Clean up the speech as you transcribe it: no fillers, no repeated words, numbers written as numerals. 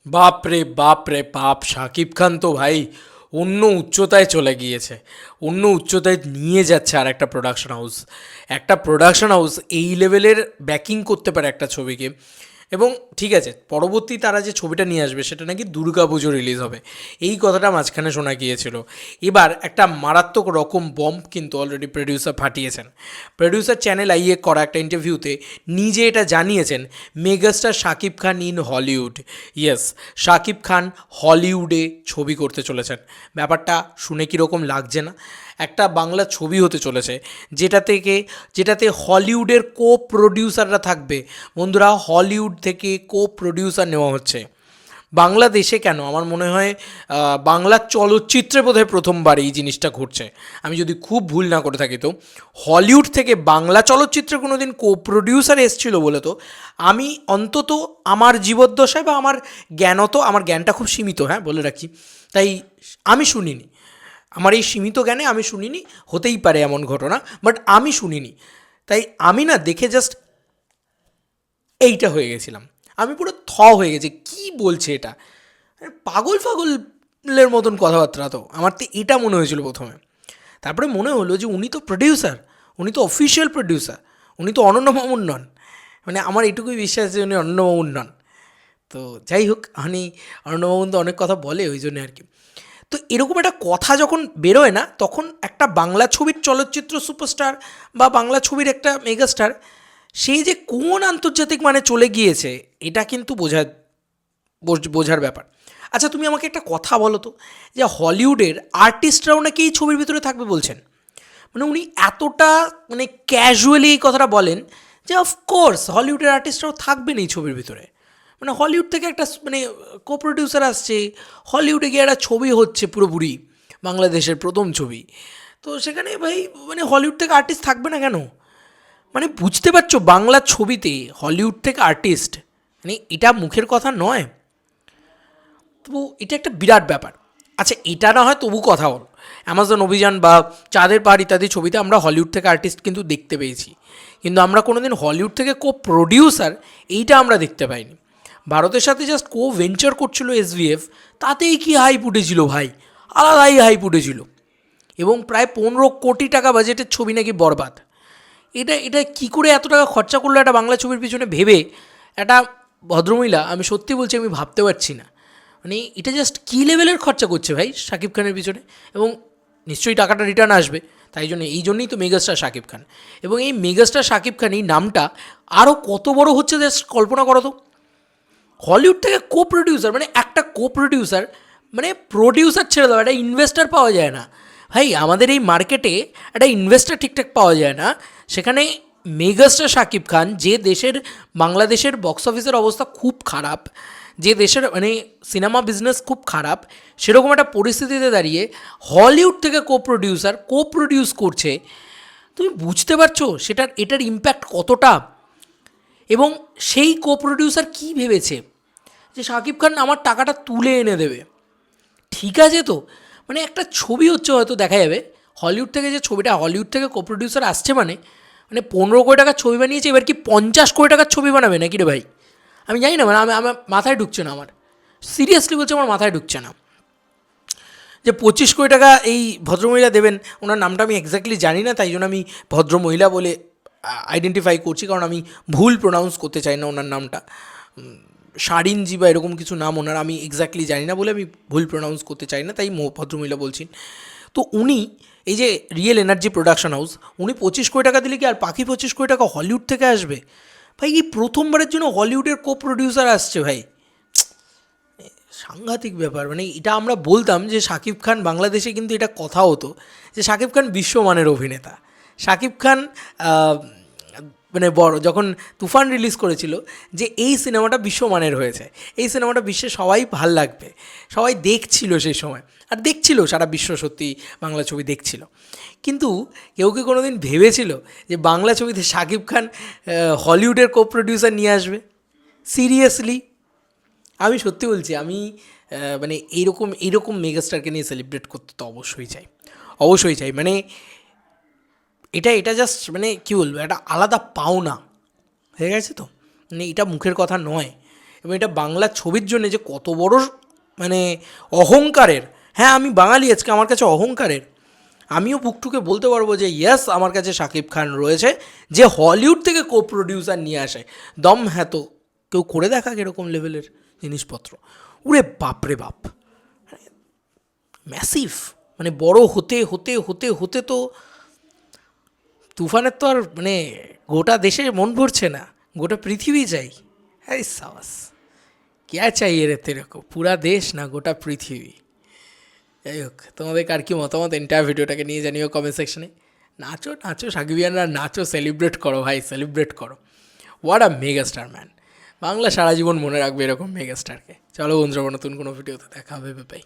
বাপ রে বাপ রে বাপ, শাকিব খান তো ভাই অন্য উচ্চতায় চলে গিয়েছে। অন্য উচ্চতায় নিয়ে যাচ্ছে আর একটা প্রোডাকশন হাউস। একটা প্রোডাকশন হাউস এই লেভেলের ব্যাকিং করতে পারে একটা ছবিকে। এবং ঠিক আছে, পরবর্তী তারা যে ছবিটা নিয়ে আসবে সেটা নাকি দুর্গা পুজো রিলিজ হবে, এই কথাটা মাঝখানে শোনা গিয়েছিল। এবার একটা মারাত্মক রকম বম্ব কিন্তু অলরেডি প্রডিউসার ফাটিয়েছেন। প্রডিউসার চ্যানেল আইয়ে করা একটা ইন্টারভিউতে নিজে এটা জানিয়েছেন, megastar Shakib Khan in Hollywood. Yes, Shakib Khan হলিউডে ছবি করতে চলেছেন। ব্যাপারটা শুনে কীরকম লাগছে না? একটা বাংলা ছবি হতে চলেছে যেটাতে হলিউডের কো প্রডিউসাররা থাকবে। বন্ধুরা, হলিউড থেকে কো প্রডিউসার নেওয়া হচ্ছে বাংলাদেশে। কেন আমার মনে হয় বাংলা চলচ্চিত্রে বোধহয় প্রথমবার এই জিনিসটা ঘটছে, আমি যদি খুব ভুল না করে থাকি। তো হলিউড থেকে বাংলা চলচ্চিত্রে কোনো দিন কো প্রডিউসার এসেছিল বলে তো আমি অন্তত আমার জীবদ্দশায় বা আমার জ্ঞানটা খুব সীমিত, হ্যাঁ বলে রাখি, তাই আমি শুনিনি। আমার এই সীমিত জ্ঞানে আমি শুনিনি, হতেই পারে এমন ঘটনা, বাট আমি শুনিনি। তাই আমি না দেখে জাস্ট এইটা হয়ে গেছিলাম। আমি পুরো হয়ে গেছি, কি বলছে এটা, পাগল ফাগলের মতন কথাবার্তা। তো আমার তো এটা মনে হয়েছিল প্রথমে। তারপরে মনে হলো যে উনি তো প্রডিউসার, উনি তো অফিসিয়াল প্রডিউসার, উনি তো অনন্য মামুন নন। মানে আমার এটুকুই বিশ্বাস যে উনি অনন্য মামুন নন। তো যাই হোক, উনি অনন্য মামুন তো অনেক কথা বলে, ওই জন্য আর কি। তো এরকম একটা কথা যখন বেরোয় না, তখন একটা বাংলা ছবির চলচ্চিত্র সুপারস্টার বা বাংলা ছবির একটা মেগাস্টার, সেই যে কোন আন্তর্জাতিক মানে চলে গিয়েছে, এটা কিন্তু বোঝার ব্যাপার। আচ্ছা, তুমি আমাকে একটা কথা বলো তো, যে হলিউডের আর্টিস্টরাও নাকি এই ছবির ভিতরে থাকবে বলছেন। মানে উনি এতটা মানে ক্যাজুয়ালি এই কথাটা বলেন যে অফকোর্স হলিউডের আর্টিস্টরাও থাকবেন এই ছবির ভিতরে। মানে হলিউড থেকে একটা মানে কো প্রডিউসার আসছে, হলিউডে গিয়ে একটা ছবি হচ্ছে পুরোপুরি, বাংলাদেশের প্রথম ছবি। তো সেখানে ভাই মানে হলিউড থেকে আর্টিস্ট থাকবে না কেন? মানে বুঝতে পারছো, বাংলা ছবিতে হলিউড থেকে আর্টিস্ট, মানে এটা মুখের কথা নয়। তো এটা একটা বিরাট ব্যাপার। আচ্ছা, এটা না হয় তবু কথা হল, অ্যামাজন অভিযান বা চাঁদের পাহাড় ইত্যাদি ছবিতে আমরা হলিউড থেকে আর্টিস্ট কিন্তু দেখতে পেয়েছি, কিন্তু আমরা কোনোদিন হলিউড থেকে কো প্রডিউসার এইটা আমরা দেখতে পাইনি। ভারতের সাথে জাস্ট কো ভেঞ্চার করছিল এসভিএফ, তাতেই কি হাইপ উঠেছিল ভাই, আলাদাই হাইপ উঠেছিল। এবং প্রায় 15 কোটি টাকা বাজেটের ছবি নাকি বরবাদ। এটা এটা কী করে এত টাকা খরচা করলো একটা বাংলা ছবির পিছনে ভেবে একটা ভদ্রমহিলা, আমি সত্যি বলছি আমি ভাবতে পারছি না। মানে এটা জাস্ট কী লেভেলের খরচা করছে ভাই শাকিব খানের পিছনে। এবং নিশ্চয়ই টাকাটা রিটার্ন আসবে, তাই জন্য এই জন্যই তো মেগাস্টার শাকিব খান। এবং এই মেগাস্টার শাকিব খান এই নামটা আরও কত বড় হচ্ছে জাস্ট কল্পনা করো তো। হলিউড থেকে কো প্রডিউসার, মানে একটা কো প্রডিউসার, মানে প্রডিউসার ছেড়ে দাও, একটা ইনভেস্টার পাওয়া যায় না ভাই আমাদের এই মার্কেটে। একটা ইনভেস্টার ঠিকঠাক পাওয়া যায় না, সেখানে মেগাস্টার শাকিব খান, যে দেশের বাংলাদেশের বক্স অফিসের অবস্থা খুব খারাপ, যে দেশের মানে সিনেমা বিজনেস খুব খারাপ, সেরকম একটা পরিস্থিতিতে দাঁড়িয়ে হলিউড থেকে কো প্রডিউস করছে। তুমি বুঝতে পারছো এটার ইম্প্যাক্ট কতটা? এবং সেই কো প্রডিউসার কী ভেবেছে যে শাকিব খান আমার টাকাটা তুলে এনে দেবে। ঠিক আছে, তো মানে একটা ছবি হচ্ছে, হয়তো দেখা যাবে হলিউড থেকে, যে ছবিটা হলিউড থেকে কো প্রডিউসার আসছে, মানে মানে 15 কোটি টাকার ছবি বানিয়েছে, এবার কি 50 কোটি টাকার ছবি বানাবে নাকি রে ভাই? আমি জানি না, মানে আমার মাথায় ঢুকছে না, আমার সিরিয়াসলি বলছে আমার মাথায় ঢুকছে না যে 25 কোটি টাকা এই ভদ্রমহিলা দেবেন। ওনার নামটা আমি এক্স্যাক্টলি জানি না, তাই জন্য আমি ভদ্রমহিলা বলে আইডেন্টিফাই করছি, কারণ আমি ভুল প্রোনাউন্স করতে চাই না ওনার নামটা। শারিনজি বা এরকম কিছু নাম ওনার, আমি এক্স্যাক্টলি জানি না বলে আমি ভুল প্রোনাউন্স করতে চাই না, তাই ভদ্রমহিলা বলছি। তো উনি এই যে রিয়েল এনার্জি প্রোডাকশন হাউস, উনি 25 কোটি টাকা দিলে কি আর বাকি 25 কোটি টাকা হলিউড থেকে আসবে? ভাই এই প্রথমবারের জন্য হলিউডের কো প্রডিউসার আসছে ভাই, সাংঘাতিক ব্যাপার। মানে এটা আমরা বলতাম যে শাকিব খান বাংলাদেশে, কিন্তু এটা কথা হতো যে শাকিব খান বিশ্বমানের অভিনেতা। শাকিব খান মানে বড় যখন তুফান রিলিজ করেছিল, যে এই সিনেমাটা বিশ্বমানের হয়েছে, এই সিনেমাটা বিশ্বে সবাই ভাল লাগবে, সবাই দেখছিল সেই সময়, আর দেখছিল সারা বিশ্ব, সত্যি বাংলা ছবি দেখছিল। কিন্তু কেউ কি কোনো দিন ভেবেছিল যে বাংলা ছবিতে শাকিব খান হলিউডের কো প্রডিউসার নিয়ে আসবে? সিরিয়াসলি আমি সত্যি বলছি, আমি মানে এইরকম মেগাস্টারকে নিয়ে সেলিব্রেট করতে তো অবশ্যই চাই, অবশ্যই চাই। মানে এটা জাস্ট মানে কী বলবো, একটা আলাদা পাওনা হয়ে গেছে তো। মানে এটা মুখের কথা নয়। এবং এটা বাংলা ছবির জন্য যে কত বড় মানে অহংকারের, হ্যাঁ আমি বাঙালি, আজকে আমার কাছে অহংকারের, আমিও বুকটুকে বলতে পারবো যে ইয়েস আমার কাছে শাকিব খান রয়েছে, যে হলিউড থেকে কো প্রডিউসার নিয়ে আসে। দম হ্যাঁ তো কেউ করে দেখা এরকম লেভেলের জিনিসপত্র, উরে বাপরে বাপ, ম্যাসিভ। মানে বড় হতে হতে হতে হতে তো তুফানের তো আর মানে গোটা দেশে মন ভরছে না, গোটা পৃথিবী চাই। হ্যাঁ সাবাস, क्या चाहिए রে তেরে কো, পুরা দেশ না গোটা পৃথিবী। যাই হোক, তোমাদের কার কি মতামত এন্টায়ার ভিডিওটাকে নিয়ে জানিও কমেন্ট সেকশনে। নাচো নাচো সাকিবিয়ানরা, নাচো, সেলিব্রেট করো ভাই, সেলিব্রেট করো। What a mega star man, Bangla সারা জীবন মনে রাখবে এরকম মেগা স্টারকে। চলো বন্ধুরা, নতুন কোনো ভিডিওতে দেখা হবে, বাই।